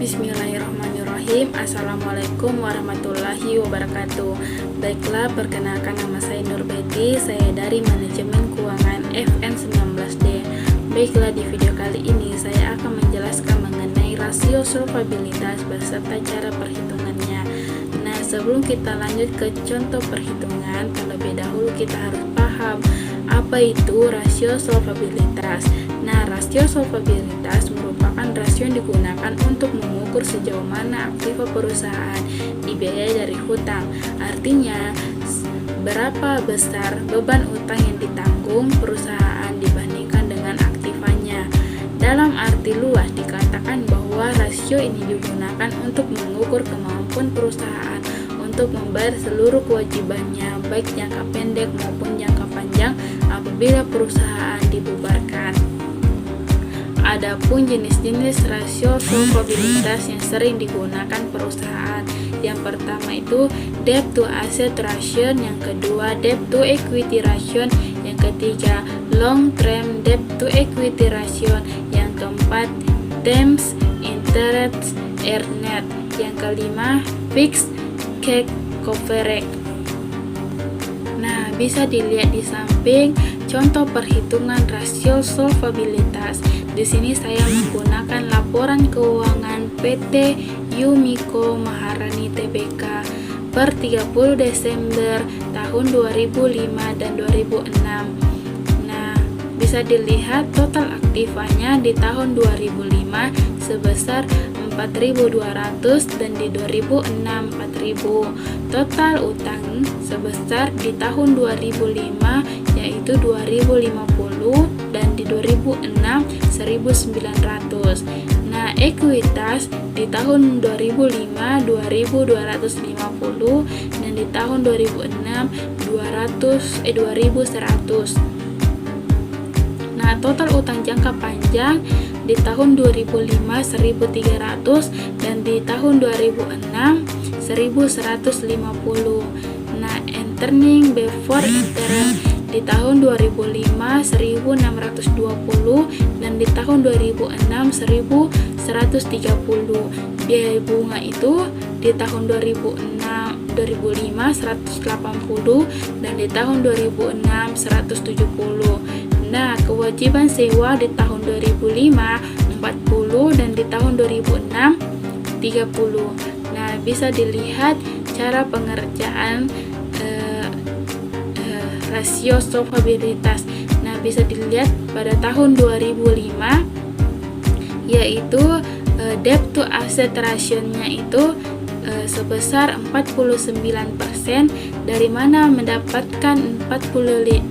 Bismillahirrahmanirrahim. Assalamualaikum warahmatullahi wabarakatuh. Baiklah, perkenalkan nama saya Nur Betty. Saya dari Manajemen Keuangan FN 19D. Baiklah, di video kali ini saya akan menjelaskan mengenai rasio solvabilitas beserta cara perhitungannya. Nah, sebelum kita lanjut ke contoh perhitungan, terlebih dahulu kita harus paham apa itu rasio solvabilitas. Nah, rasio solvabilitas merupakan rasio yang digunakan untuk mengukur sejauh mana aktiva perusahaan dibiayai dari hutang. Artinya, berapa besar beban utang yang ditanggung perusahaan dibandingkan dengan aktivanya. Dalam arti luas dikatakan bahwa rasio ini digunakan untuk mengukur kemampuan perusahaan untuk membayar seluruh kewajibannya, baik jangka pendek maupun jangka panjang apabila perusahaan dibubarkan. Adapun jenis-jenis rasio solvabilitas yang sering digunakan perusahaan. Yang pertama itu debt to asset ratio, yang kedua debt to equity ratio, yang ketiga long term debt to equity ratio, yang keempat terms interest earned, yang kelima fixed cash coverage. Nah, bisa dilihat di samping contoh perhitungan rasio solvabilitas. Di sini saya menggunakan laporan keuangan PT Yumiko Maharani Tbk per 30 Desember tahun 2005 dan 2006. Nah, bisa dilihat total aktivanya di tahun 2005 sebesar 4.200 dan di 2006 4.000. Total utang sebesar di tahun 2005 yaitu 2.050 dan di 2006 1.900. Nah, ekuitas di tahun 2005 2.250 dan di tahun 2006 2.100. Nah, total utang jangka panjang di tahun 2005 1.300 dan di tahun 2006 1.150. Nah, earning before interest di tahun 2005 1.620 dan di tahun 2006 1.130. Biaya bunga itu di tahun 2005 180 dan di tahun 2006 170. Nah, kewajiban sewa di tahun 2005 40 dan di tahun 2006 30. Nah, bisa dilihat cara pengerjaan rasio solvabilitas. Nah, bisa dilihat pada tahun 2005 yaitu debt to asset ratio-nya itu sebesar 49%, dari mana mendapatkan 49%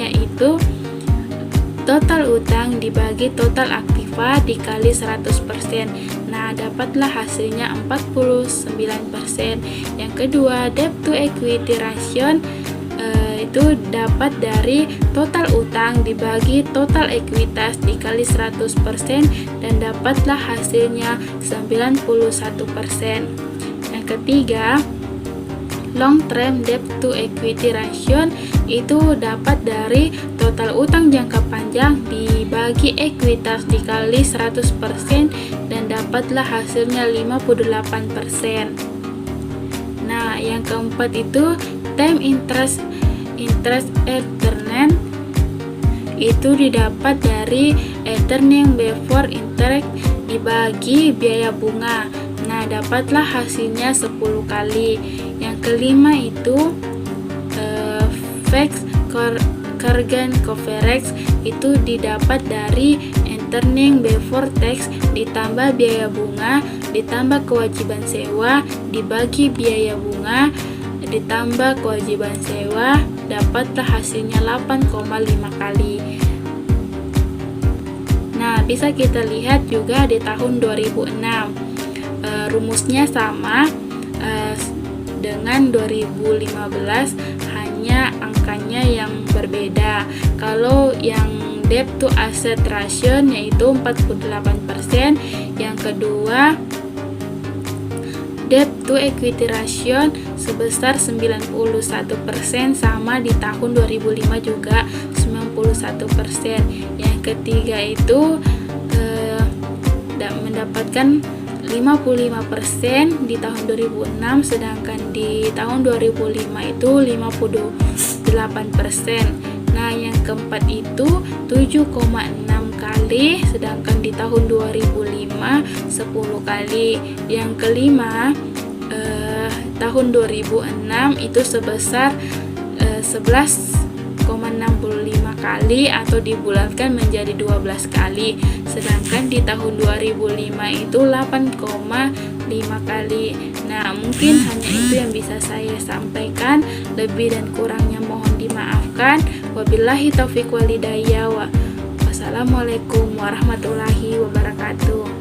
yaitu total utang dibagi total aktiva dikali 100%. Nah, dapatlah hasilnya 49%. Yang kedua, debt to equity ratio itu dapat dari total utang dibagi total ekuitas dikali 100% dan dapatlah hasilnya 91%. Yang ketiga, long term debt to equity ratio itu dapat dari total utang jangka panjang dibagi ekuitas dikali 100% dan dapatlah hasilnya 58%. Nah, yang keempat itu term interest earned itu didapat dari earning before interest dibagi biaya bunga. Nah, dapatlah hasilnya 10 kali. Yang kelima itu fixed cash coverage itu didapat dari earning before tax ditambah biaya bunga ditambah kewajiban sewa dibagi biaya bunga ditambah kewajiban sewa, dapatlah hasilnya 8,5 kali. Nah, bisa kita lihat juga di tahun 2006 rumusnya sama dengan 2015, hanya angkanya yang berbeda. Kalau yang debt to asset ratio yaitu 48%, yang kedua debt to equity ratio sebesar 91%, sama di tahun 2005 juga 91%. Yang ketiga itu mendapatkan 55% di tahun 2006, sedangkan di tahun 2005 itu 58%. Nah, yang keempat itu 7,6 kali, sedangkan di tahun 2005 10 kali. Yang kelima, tahun 2006 itu sebesar 11,65 kali atau dibulatkan menjadi 12 kali. Sedangkan di tahun 2005 itu 8,5 kali. Nah, mungkin hanya itu yang bisa saya sampaikan. Lebih dan kurangnya mohon dimaafkan. Wabillahi taufiq walhidayah. Wassalamualaikum warahmatullahi wabarakatuh.